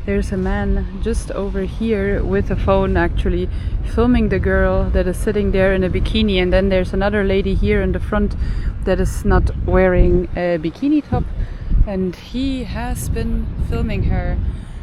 There's a man just over here with a phone actually filming the girl that is sitting there in a bikini, and then there's another lady here in the front that is not wearing a bikini top, and he has been filming her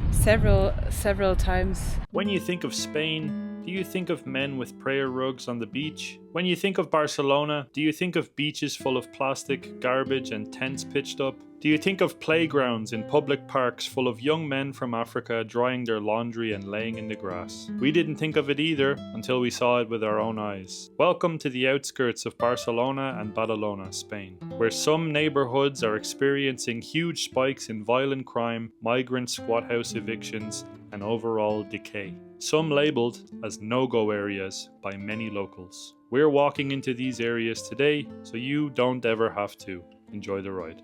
several times. When you think of Spain, do you think of men with prayer rugs on the beach? When you think of Barcelona, do you think of beaches full of plastic, garbage and tents pitched up? Do you think of playgrounds in public parks full of young men from Africa drying their laundry and laying in the grass? We didn't think of it either until we saw it with our own eyes. Welcome to the outskirts of Barcelona and Badalona, Spain, where some neighbourhoods are experiencing huge spikes in violent crime, migrant squat house evictions and overall decay. Some labelled as no-go areas by many locals. We're walking into these areas today so you don't ever have to. Enjoy the ride.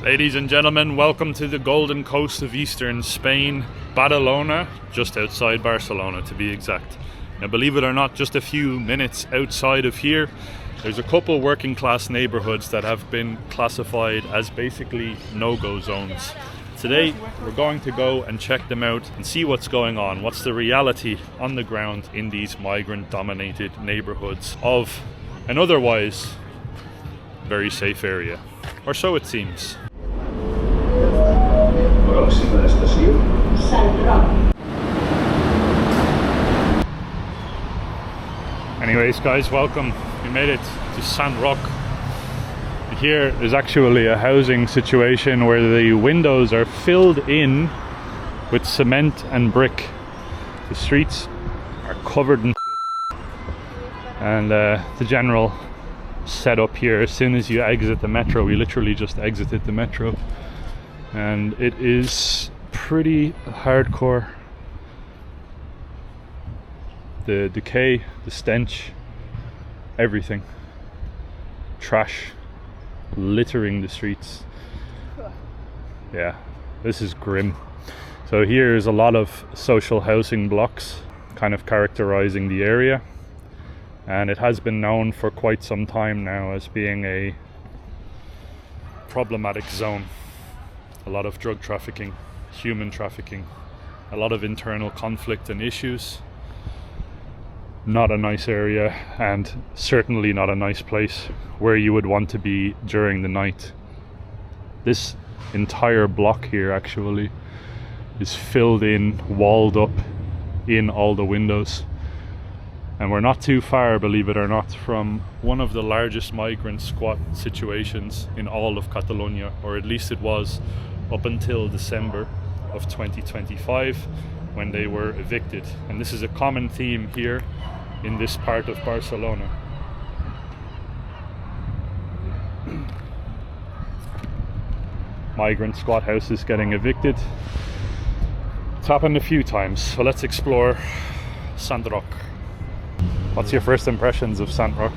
Ladies and gentlemen, welcome to the golden coast of eastern Spain, Badalona, just outside Barcelona to be exact. Now believe it or not, just a few minutes outside of here, there's a couple working class neighbourhoods that have been classified as basically no-go zones. Today we're going to go and check them out and see what's going on, what's the reality on the ground in these migrant dominated neighbourhoods of an otherwise very safe area, or so it seems. Sant Roc. Anyways guys, welcome. We made it to Sant Roc. Here is actually a housing situation where the windows are filled in with cement and brick. The streets are covered in and the general setup here, as soon as you exit the metro, we literally just exited the metro, and it is pretty hardcore. The decay, the stench, everything. Trash littering the streets. Yeah, this is grim. So here's a lot of social housing blocks kind of characterizing the area, and it has been known for quite some time now as being a problematic zone. A lot of drug trafficking, human trafficking, a lot of internal conflict and issues. Not a nice area, and certainly not a nice place where you would want to be during the night. This entire block here actually is filled in, walled up in all the windows. And we're not too far, believe it or not, from one of the largest migrant squat situations in all of Catalonia, or at least it was up until December of 2025 when they were evicted. And this is a common theme here in this part of Barcelona. Migrant squat houses getting evicted. It's happened a few times, so let's explore Sant Roc. What's your first impressions of Sant Roc?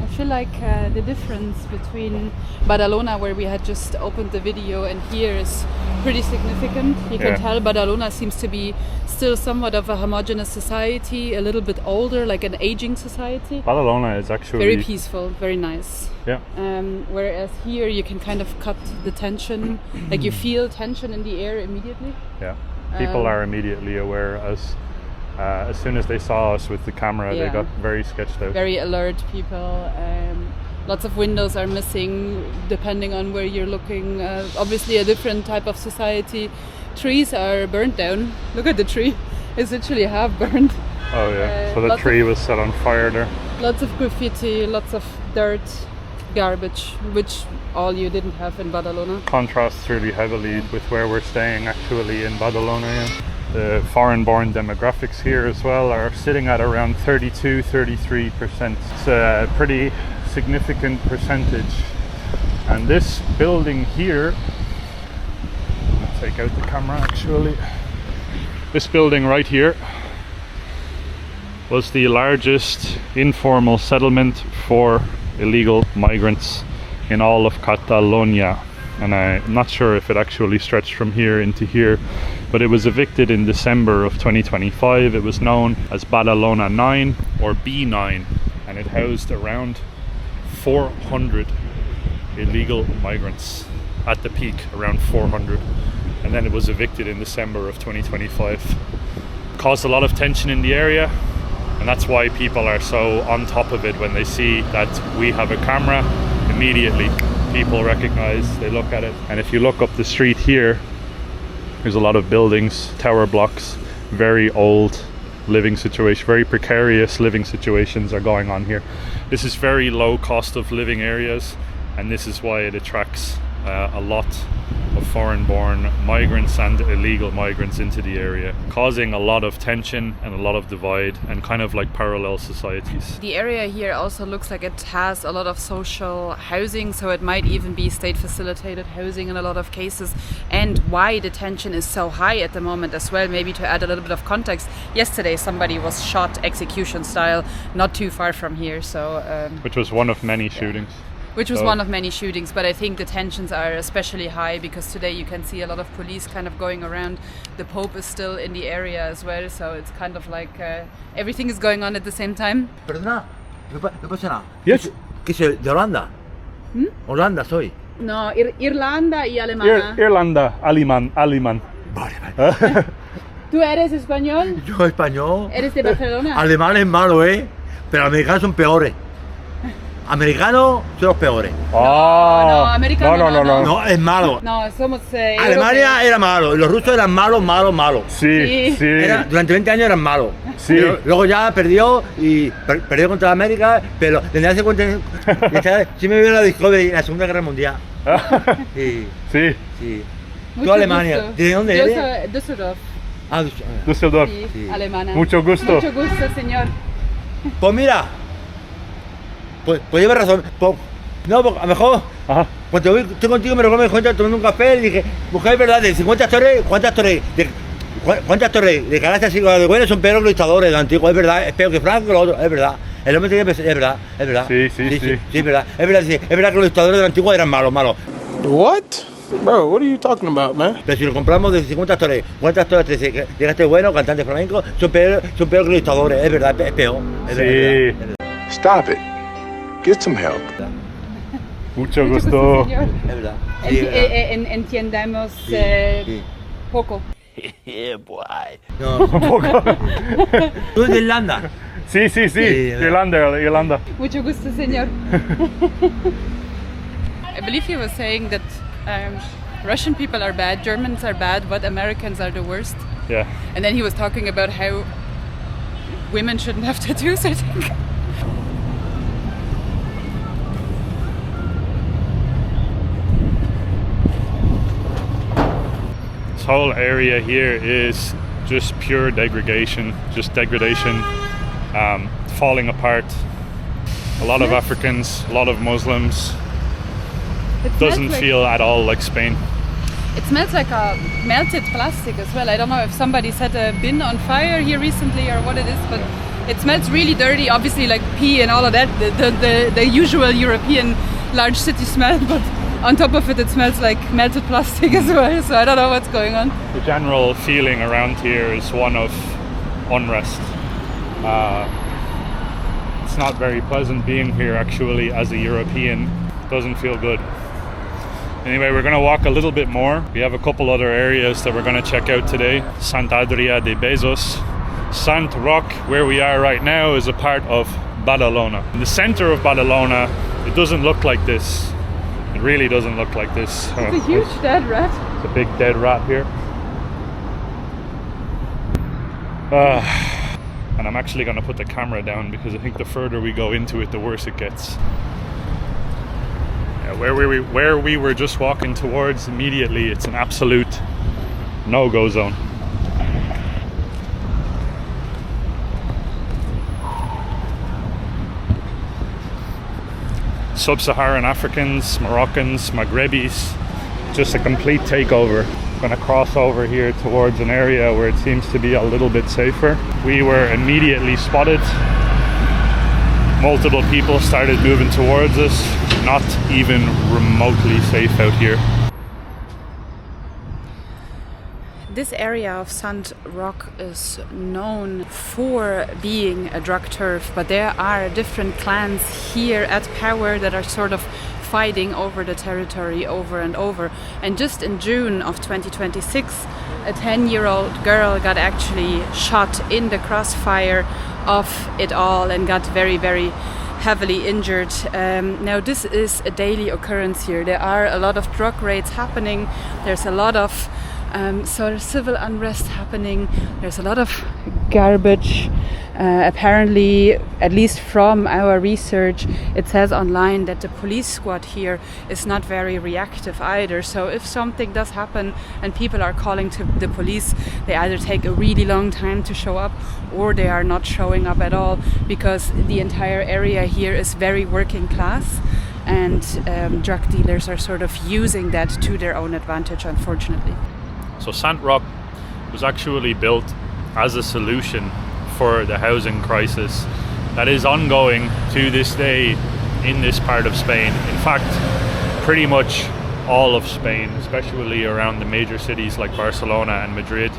I feel like the difference between Badalona, where we had just opened the video, and here is pretty significant. You can tell Badalona seems to be still somewhat of a homogeneous society, a little bit older, like an aging society. Badalona is actually very peaceful, very nice. Yeah. Whereas here you can kind of cut the tension, like you feel tension in the air immediately. Yeah. People are immediately aware as soon as they saw us with the camera, they got very sketched out. Very alert people. Lots of windows are missing depending on where you're looking. Obviously a different type of society. Trees are burnt down. Look at the tree. It's literally half burned. Oh yeah, so the tree was set on fire there. Lots of graffiti, lots of dirt, garbage, which all you didn't have in Badalona. Contrasts really heavily with where we're staying actually in Badalona. Yeah. The foreign-born demographics here as well are sitting at around 32-33%. It's a pretty significant percentage. And this building here, I'll take out the camera actually. This building right here was the largest informal settlement for illegal migrants in all of Catalonia. And I'm not sure if it actually stretched from here into here, but it was evicted in December of 2025. It was known as Badalona 9 or B9, and it housed around 400 illegal migrants at the peak, around 400. And and then it was evicted in December of 2025. Caused a lot of tension in the area, and that's why people are so on top of it when they see that we have a camera. Immediately people recognize, they look at it. And if you look up the street here, there's a lot of buildings, tower blocks, very old living situation, very precarious living situations are going on here. This is very low cost of living areas, and this is why it attracts a lot of foreign-born migrants and illegal migrants into the area, causing a lot of tension and a lot of divide and kind of like parallel societies. The area here also looks like it has a lot of social housing, so it might even be state-facilitated housing in a lot of cases. And why the tension is so high at the moment as well, maybe to add a little bit of context, yesterday somebody was shot execution style not too far from here. Which was one of many shootings. Which was one of many shootings, but I think the tensions are especially high because today you can see a lot of police kind of going around. The Pope is still in the area as well, so it's kind of like everything is going on at the same time. Perdona, no pasa nada. Yes. ¿Qué soy? ¿De Holanda? Holanda soy. No, Irlanda y Alemania. Irlanda, alemán. Vale. ¿Tú eres español? Yo español. ¿Eres de Barcelona? Alemán es malo, pero americanos son peores. Americanos son los peores. No, americano no. No, es malo. No, somos Alemania europeos. era malo, los rusos eran malos. Sí. Durante 20 años eran malos. Sí. Pero luego ya perdió y perdió contra América, pero desde hace 40 años sí me vio en la Discovery en la Segunda Guerra Mundial. Sí. Mucho Tú Alemania, gusto. ¿de dónde Yo eres? soy Düsseldorf. Düsseldorf. Sí, alemana. Mucho gusto. Mucho gusto, señor. Pues mira, pues lleva razón. No, porque a lo mejor Ajá. cuando estoy contigo me recuerdo me tomando un café y dije, mujer, es verdad, de 50 torres, ¿cuántas torres de carácter así de buenos son peores que los dictadores de antiguos? Es verdad, es peor que Franco que los otros, es verdad. El hombre tiene que pensar, es verdad. Sí, es verdad. Es verdad que los dictadores de antiguos eran malos. What? Bro, what are you talking about, man? Pero si lo compramos de 50 torres, ¿cuántas torres llegaste bueno, cantante flamenco? Son peor que los dictadores, es verdad, es peor. Es verdad. Stop it. Get some help. Mucho gusto. Señor. Es verdad. Sí, es verdad. Entiendamos Sí. poco. Yeah, boy. No. ¿Tú eres de Irlanda? Sí. Irlanda. Mucho gusto, señor. I believe he was saying that Russian people are bad, Germans are bad, but Americans are the worst. Yeah. And then he was talking about how women shouldn't have tattoos, I think. This whole area here is just pure degradation, falling apart. A lot of Africans, a lot of Muslims. Doesn't feel at all like Spain. It smells like a melted plastic as well. I don't know if somebody set a bin on fire here recently or what it is, but it smells really dirty. Obviously, like pee and all of that, the usual European large city smell, but on top of it, it smells like melted plastic as well. So I don't know what's going on. The general feeling around here is one of unrest. It's not very pleasant being here actually as a European. Doesn't feel good. Anyway, we're going to walk a little bit more. We have a couple other areas that we're going to check out today. Sant Adria de Bezos. Sant Roc, where we are right now, is a part of Badalona. In the center of Badalona, it doesn't look like this. It really doesn't look like this. It's a huge dead rat. It's a big dead rat here. And I'm actually going to put the camera down because I think the further we go into it, the worse it gets. Where we were just walking towards immediately, it's an absolute no-go zone. Sub-Saharan Africans, Moroccans, Maghrebis, just a complete takeover. Gonna cross over here towards an area where it seems to be a little bit safer. We were immediately spotted. Multiple people started moving towards us. Not even remotely safe out here. This area of Sant Roc is known for being a drug turf, but there are different clans here at power that are sort of fighting over the territory over and over. And just in June of 2026, a 10-year-old girl got actually shot in the crossfire of it all and got very, very heavily injured. Now this is a daily occurrence here. There are a lot of drug raids happening. There's a lot of sort of civil unrest happening. There's a lot of garbage. Apparently, at least from our research, it says online that the police squad here is not very reactive either. So if something does happen and people are calling to the police, they either take a really long time to show up or they are not showing up at all, because the entire area here is very working class, and drug dealers are sort of using that to their own advantage, unfortunately. So Sant Roc was actually built as a solution for the housing crisis that is ongoing to this day in this part of Spain. In fact, pretty much all of Spain, especially around the major cities like Barcelona and Madrid,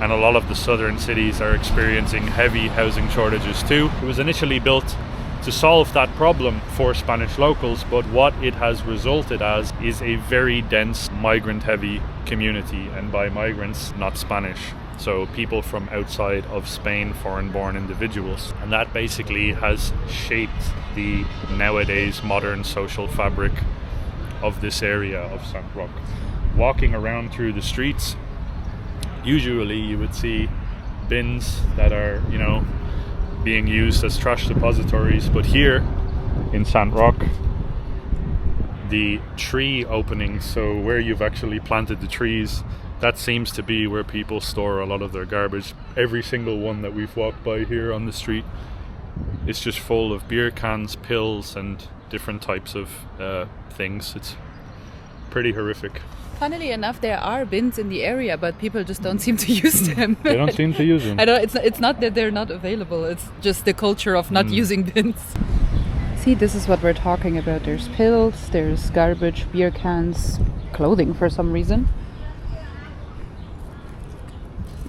and a lot of the southern cities are experiencing heavy housing shortages too. It was initially built to solve that problem for Spanish locals, but what it has resulted as is a very dense migrant-heavy community, and by migrants, not Spanish. So people from outside of Spain, foreign-born individuals. And that basically has shaped the nowadays modern social fabric of this area of Sant Roc. Walking around through the streets, usually you would see bins that are, you know, being used as trash depositories, but here in Sant Roc, the tree openings, so where you've actually planted the trees, that seems to be where people store a lot of their garbage. Every single one that we've walked by here on the street is just full of beer cans, pills, and different types of things. It's pretty horrific. Funnily enough, there are bins in the area, but people just don't seem to use them. They don't seem to use them. I don't. It's not that they're not available. It's just the culture of not using bins. See, this is what we're talking about. There's pills, there's garbage, beer cans, clothing for some reason,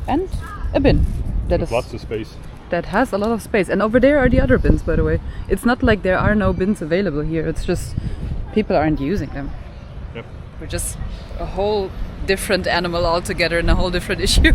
and a bin that is lots of space. That has a lot of space. And over there are the other bins, by the way. It's not like there are no bins available here. It's just people aren't using them. Yep. We're just a whole different animal altogether and a whole different issue.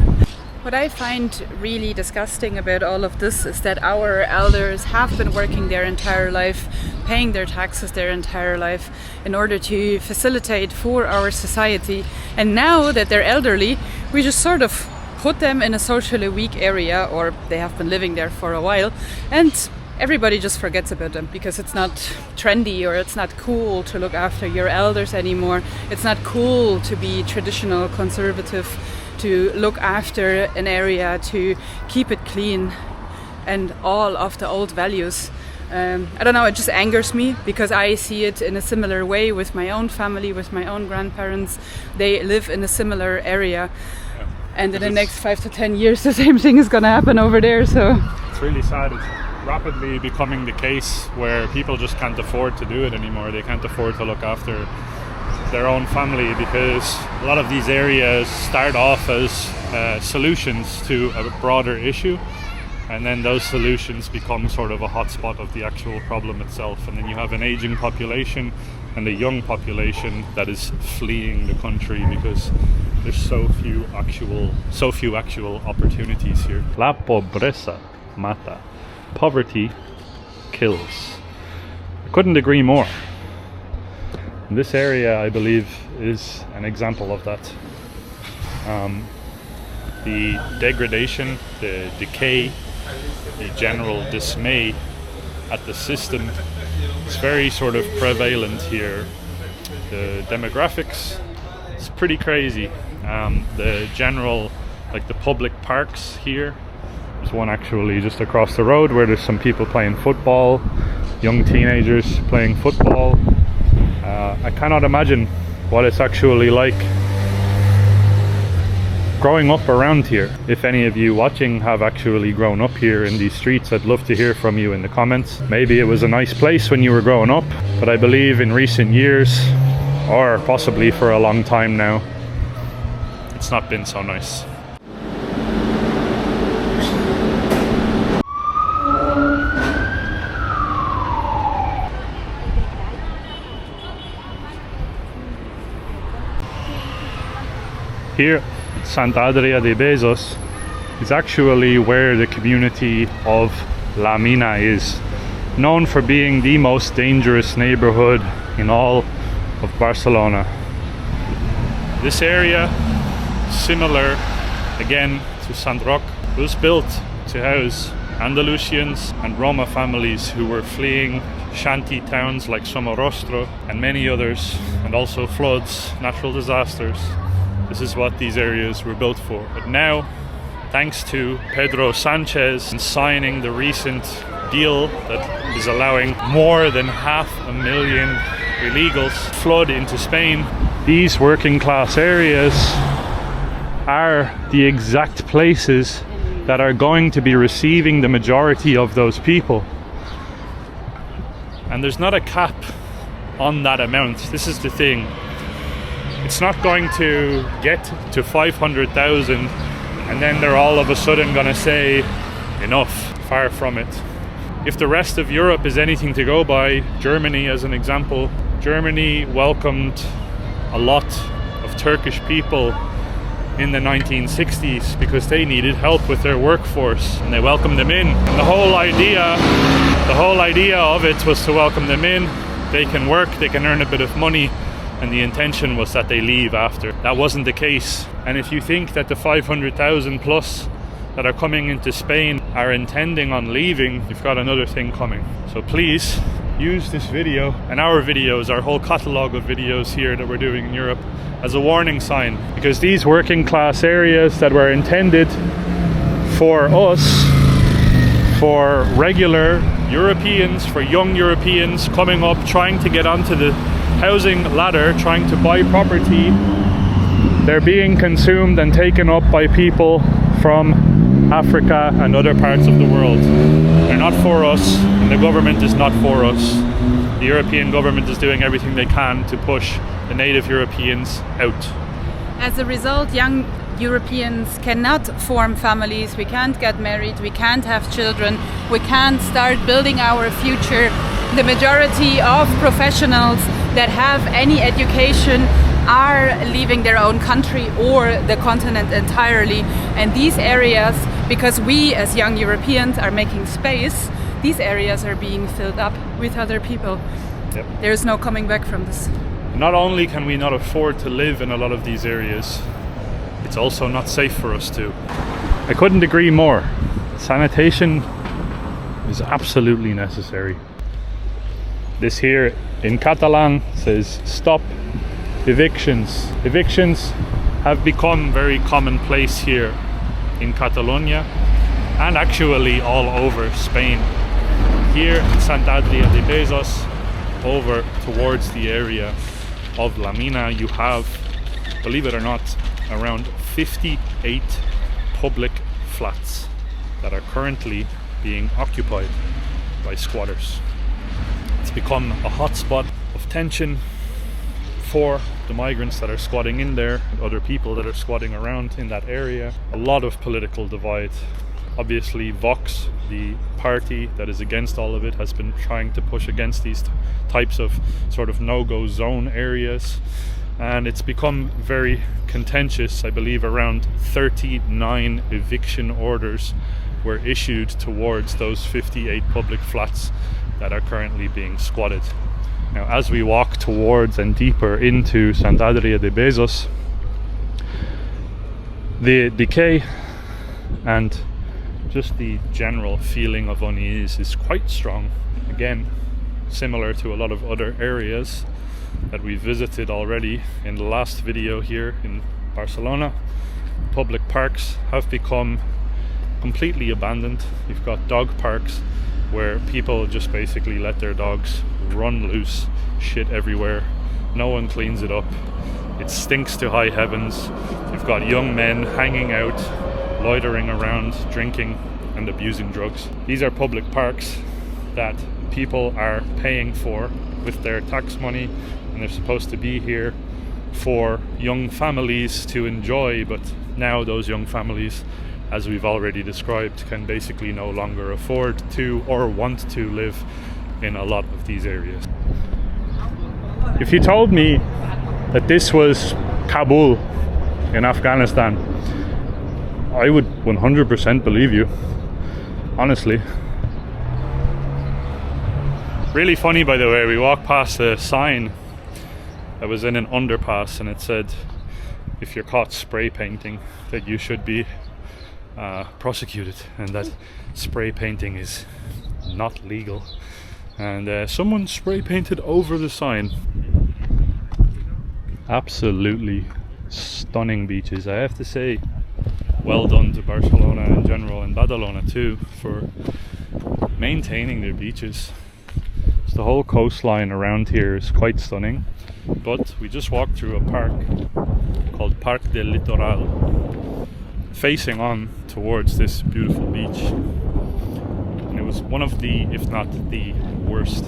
What I find really disgusting about all of this is that our elders have been working their entire life, paying their taxes their entire life in order to facilitate for our society. And now that they're elderly, we just sort of put them in a socially weak area, or they have been living there for a while, and everybody just forgets about them because it's not trendy or it's not cool to look after your elders anymore. It's not cool to be traditional, conservative, to look after an area, to keep it clean, and all of the old values. I don't know, it just angers me because I see it in a similar way with my own family, with my own grandparents. They live in a similar area. And in the next 5 to 10 years, the same thing is going to happen over there. So it's really sad. It's rapidly becoming the case where people just can't afford to do it anymore. They can't afford to look after their own family because a lot of these areas start off as solutions to a broader issue, and then those solutions become sort of a hotspot of the actual problem itself. And then you have an aging population and a young population that is fleeing the country because there's so few actual opportunities here. La pobreza mata. Poverty kills. I couldn't agree more. And this area, I believe, is an example of that. The degradation, the decay, the general dismay at the system is very sort of prevalent here. The demographics, it's pretty crazy. The general, like the public parks here, there's one actually just across the road where there's some people playing football, young teenagers playing football. I cannot imagine what it's actually like growing up around here. If any of you watching have actually grown up here in these streets, I'd love to hear from you in the comments. Maybe it was a nice place when you were growing up, but I believe in recent years, or possibly for a long time now, it's not been so nice. Here, Sant Adria de Bezos is actually where the community of La Mina is, known for being the most dangerous neighborhood in all of Barcelona. This area, similar again to Sant Roc, was built to house Andalusians and Roma families who were fleeing shanty towns like Somorrostro and many others, and also floods, natural disasters. This is what these areas were built for. But now, thanks to Pedro Sanchez signing the recent deal that is allowing more than 500,000 illegals flood into Spain, these working class areas are the exact places that are going to be receiving the majority of those people. And there's not a cap on that amount. This is the thing. It's not going to get to 500,000 and then they're all of a sudden going to say enough. Far from it. If the rest of Europe is anything to go by, Germany as an example, Germany welcomed a lot of Turkish people in the 1960s because they needed help with their workforce, and they welcomed them in. And the whole idea of it was to welcome them in. They can work, they can earn a bit of money, and the intention was that they leave after. That wasn't the case. And if you think that the 500,000 plus that are coming into Spain are intending on leaving, you've got another thing coming. So please use this video and our videos, our whole catalogue of videos here that we're doing in Europe, as a warning sign, because these working class areas that were intended for us, for regular Europeans, for young Europeans coming up, trying to get onto the housing ladder, trying to buy property, they're being consumed and taken up by people from Africa and other parts of the world. They're not for us, and the government is not for us. The European government is doing everything they can to push the native Europeans out. As a result, young Europeans cannot form families, we can't get married, we can't have children, we can't start building our future. The majority of professionals that have any education are leaving their own country or the continent entirely. And these areas, because we as young Europeans are making space, these areas are being filled up with other people. Yep. There's no coming back from this. Not only can we not afford to live in a lot of these areas, it's also not safe for us to. I couldn't agree more. Sanitation is absolutely necessary. This here in Catalan says stop evictions. Evictions have become very commonplace here in Catalonia and actually all over Spain. Here in Sant Adria de Bezos, over towards the area of La Mina, you have, believe it or not, around 58 public flats that are currently being occupied by squatters. It's become a hotspot of tension for the migrants that are squatting in there and other people that are squatting around in that area. A lot of political divide. Obviously Vox, the party that is against all of it, has been trying to push against these types of sort of no-go zone areas, and it's become very contentious. I believe around 39 eviction orders were issued towards those 58 public flats that are currently being squatted. Now, as we walk towards and deeper into Sant Adria de Bezos, the decay and just the general feeling of unease is quite strong. Again, similar to a lot of other areas that we visited already in the last video here in Barcelona. Public parks have become completely abandoned. You've got dog parks where people just basically let their dogs run loose, shit everywhere. No one cleans it up. It stinks to high heavens. You've got young men hanging out, loitering around, drinking and abusing drugs. These are public parks that people are paying for with their tax money, and they're supposed to be here for young families to enjoy, but now those young families, as we've already described, can basically no longer afford to or want to live in a lot of these areas. If you told me that this was Kabul in Afghanistan, I would 100% believe you, honestly. Really funny, by the way, we walked past a sign that was in an underpass and it said if you're caught spray painting that you should be prosecuted, and that spray painting is not legal. And someone spray painted over the sign. Absolutely stunning beaches, I have to say. Well done to Barcelona in general, and Badalona too, for maintaining their beaches. So the whole coastline around here is quite stunning, but we just walked through a park called Parc del Litoral, facing on towards this beautiful beach. And it was one of the, if not the worst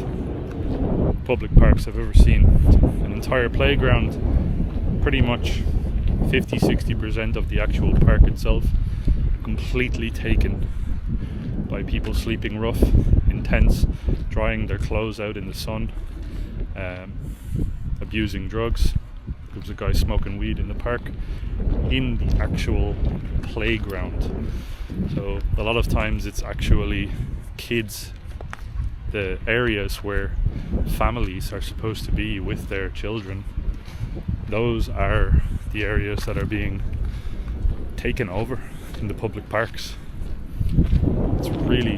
public parks I've ever seen. An entire playground, pretty much 50-60% of the actual park itself completely taken by people sleeping rough in tents, drying their clothes out in the sun, abusing drugs. There was a guy smoking weed in the park, in the actual playground. So a lot of times it's actually kids, the areas where families are supposed to be with their children, those are the areas that are being taken over in the public parks. It's really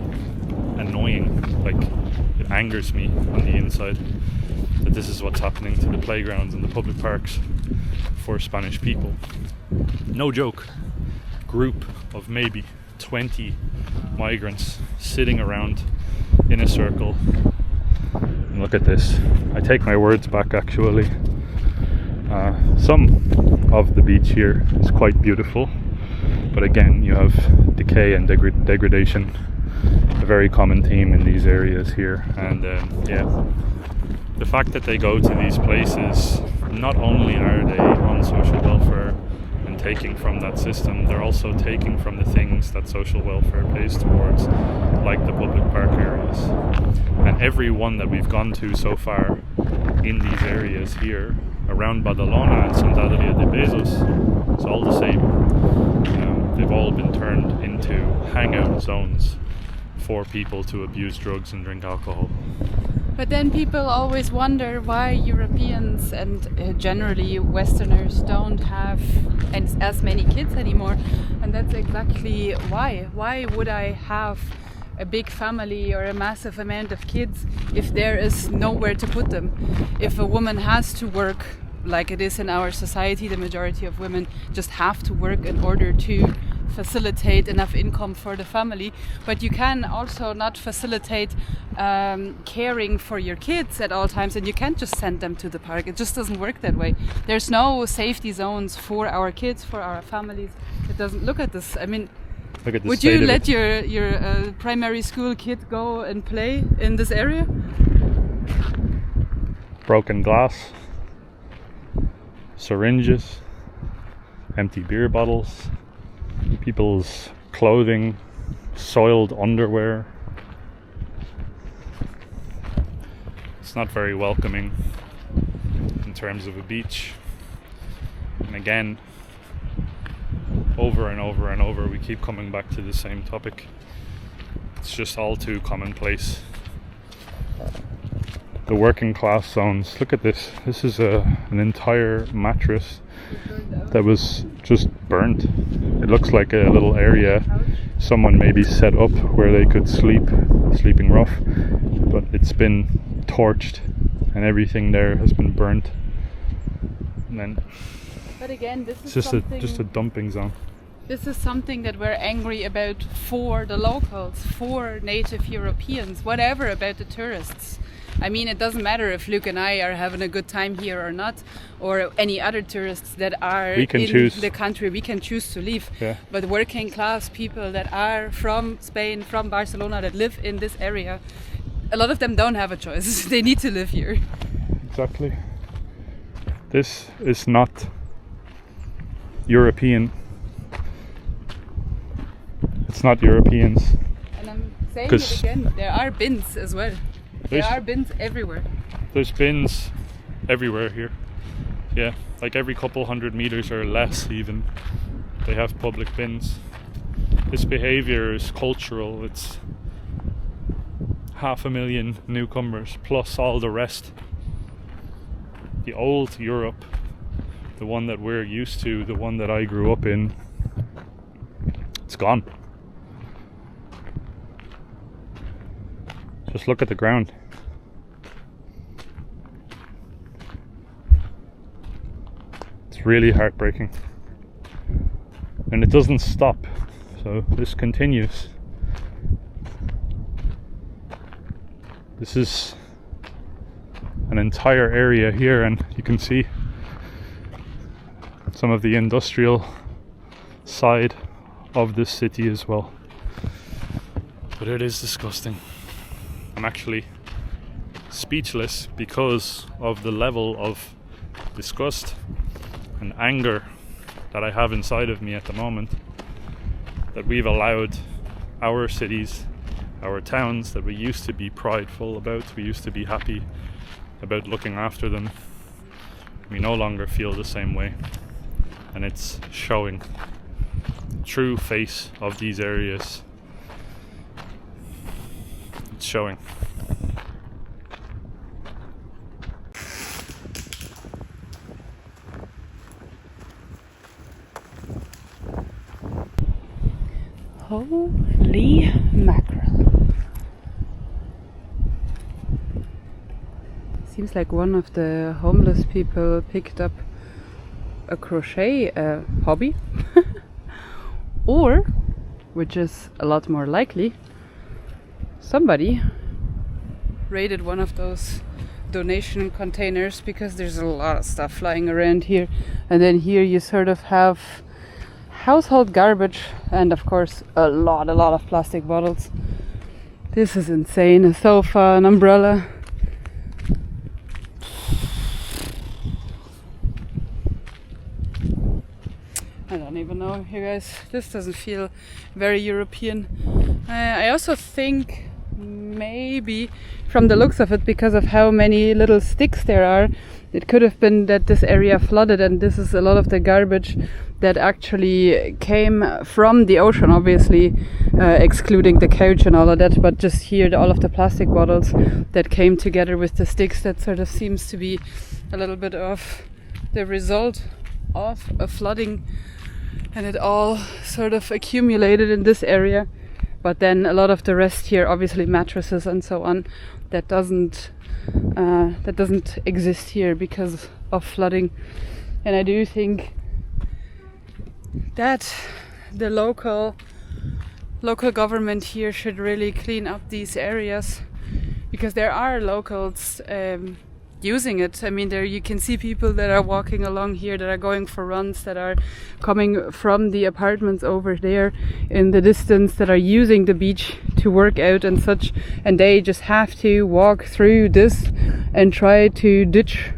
annoying, like it angers me on the inside that this is what's happening to the playgrounds and the public parks for Spanish people. No joke, group of maybe 20 migrants sitting around in a circle. And look at this, I take my words back actually. Some of the beach here is quite beautiful, but again you have decay and degradation, a very common theme in these areas here. And yeah, the fact that they go to these places, not only are they on social welfare and taking from that system, they're also taking from the things that social welfare pays towards, like the public park areas. And every one that we've gone to so far in these areas here around Badalona and Sant Roc de Bezos, it's all the same. They've all been turned into hangout zones for people to abuse drugs and drink alcohol. But then people always wonder why Europeans and generally Westerners don't have as many kids anymore. And that's exactly why. Why would I have a big family or a massive amount of kids if there is nowhere to put them? If a woman has to work, like it is in our society, the majority of women just have to work in order to facilitate enough income for the family, but you can also not facilitate caring for your kids at all times, and you can't just send them to the park. It just doesn't work that way. There's no safety zones for our kids, for our families. It doesn't. Look at this. I mean, would you let your primary school kid go and play in this area? Broken glass, syringes, empty beer bottles, people's clothing, soiled underwear. It's not very welcoming in terms of a beach. And again, over and over and over, we keep coming back to the same topic. It's just all too commonplace. The working class zones. Look at this. This is an entire mattress that was just burnt. It looks like a little area someone maybe set up where they could sleeping rough, but it's been torched and everything there has been burnt. And then, but again, this is just a dumping zone. This is something that we're angry about for the locals, for native Europeans, whatever about the tourists. I mean, it doesn't matter if Luke and I are having a good time here or not, or any other tourists that are in the country. We can choose to leave. Yeah. But working class people that are from Spain, from Barcelona, that live in this area, a lot of them don't have a choice. They need to live here. Exactly. This is not European. It's not Europeans. And I'm saying it again, there are bins as well. There are bins everywhere. There's bins everywhere here. yeah, like every couple 100 meters or less even, they have public bins. This behavior is cultural. It's 500,000 newcomers plus all the rest. The old Europe, the one that we're used to, the one that I grew up in, it's gone. Just look at the ground. It's really heartbreaking. And it doesn't stop. So this continues. This is an entire area here, and you can see some of the industrial side of this city as well. But it is disgusting. I'm actually speechless because of the level of disgust and anger that I have inside of me at the moment, that we've allowed our cities, our towns that we used to be prideful about, we used to be happy about looking after them, we no longer feel the same way. And it's showing. The true face of these areas, it's showing. Holy mackerel. Seems like one of the homeless people picked up a crochet hobby. Or, which is a lot more likely, somebody raided one of those donation containers, because there's a lot of stuff flying around here. And then here you sort of have household garbage and of course a lot of plastic bottles. This is insane. A sofa, an umbrella. I don't even know, you guys. This doesn't feel very European. I also think maybe from the looks of it, because of how many little sticks there are, it could have been that this area flooded, and this is a lot of the garbage that actually came from the ocean, obviously, excluding the couch and all of that, but just here all of the plastic bottles that came together with the sticks. That sort of seems to be a little bit of the result of a flooding, and it all sort of accumulated in this area. But then a lot of the rest here, obviously mattresses and so on, that doesn't exist here because of flooding. And I do think that the local government here should really clean up these areas, because there are locals using it. I mean, there you can see people that are walking along here, that are going for runs, that are coming from the apartments over there in the distance, that are using the beach to work out and such, and they just have to walk through this and try to ditch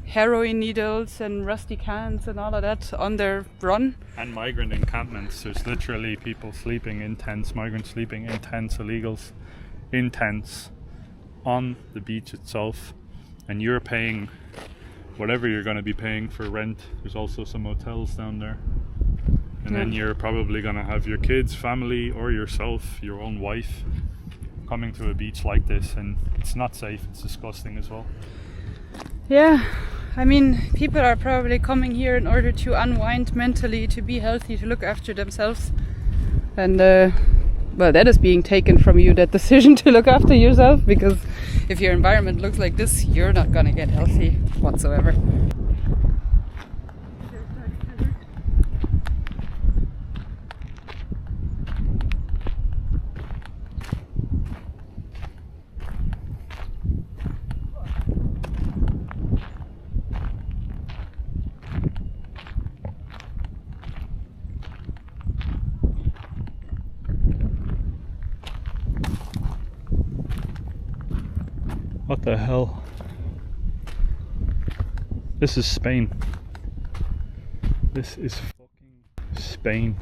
heroin needles and rusty cans and all of that on their run. And migrant encampments. There's literally people sleeping in tents, migrants sleeping in tents, illegals in tents on the beach itself. And you're paying whatever you're going to be paying for rent. There's also some hotels down there. And then you're probably going to have your kids, family, or yourself, your own wife, coming to a beach like this. And it's not safe. It's disgusting as well. Yeah, I mean, people are probably coming here in order to unwind mentally, to be healthy, to look after themselves. And well, that is being taken from you, that decision to look after yourself, because if your environment looks like this, you're not gonna get healthy whatsoever. What the hell? This is Spain. This is fucking Spain.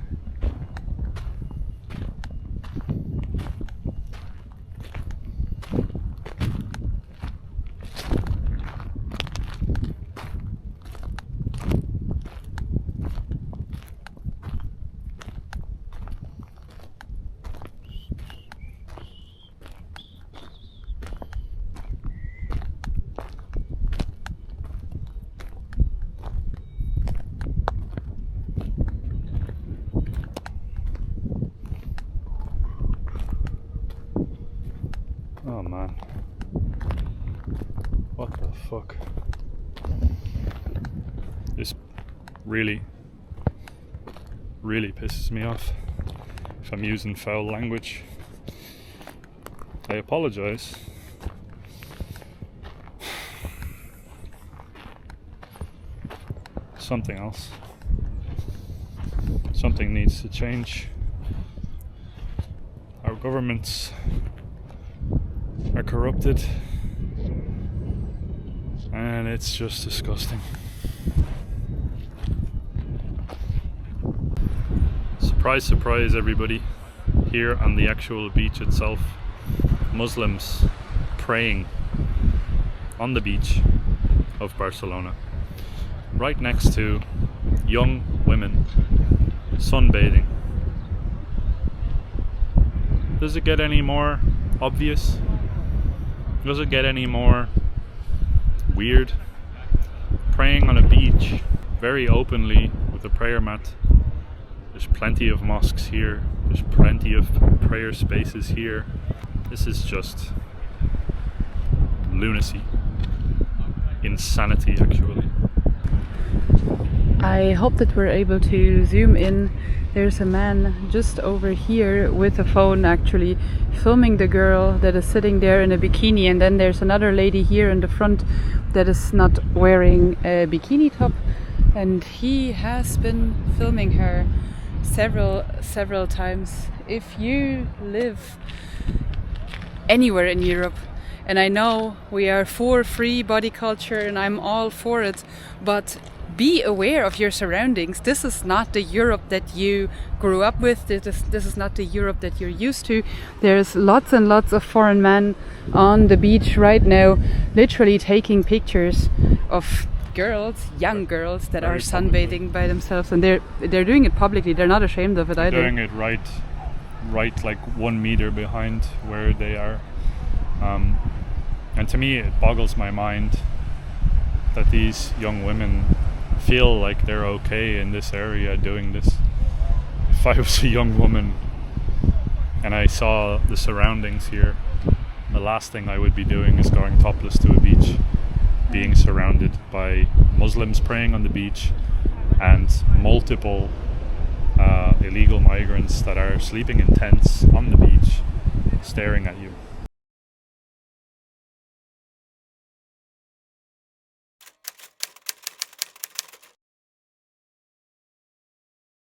man. What the fuck? This really pisses me off. If I'm using foul language, I apologize. Something else. Something needs to change. Our governments are corrupted, and it's just disgusting. Surprise, surprise, everybody. Here on the actual beach itself, Muslims praying on the beach of Barcelona, right next to young women sunbathing. Does it get any more obvious? Does it get any more weird? Praying on a beach very openly with a prayer mat. There's plenty of mosques here. There's plenty of prayer spaces here. This is just lunacy. Insanity, actually. I hope that we're able to zoom in. There's a man just over here with a phone actually filming the girl that is sitting there in a bikini, and then there's another lady here in the front that is not wearing a bikini top, and he has been filming her several times. If you live anywhere in Europe, and I know we are for free body culture and I'm all for it, but be aware of your surroundings. This is not the Europe that you grew up with. This is not the Europe that you're used to. There's lots and lots of foreign men on the beach right now, literally taking pictures of girls, young girls that are sunbathing by themselves, and they're doing it publicly. They're not ashamed of it either. Doing it right like 1 meter behind where they are. And to me it boggles my mind that these young women feel like they're okay in this area doing this. If I was a young woman and I saw the surroundings here, the last thing I would be doing is going topless to a beach, being surrounded by Muslims praying on the beach and multiple illegal migrants that are sleeping in tents on the beach staring at you.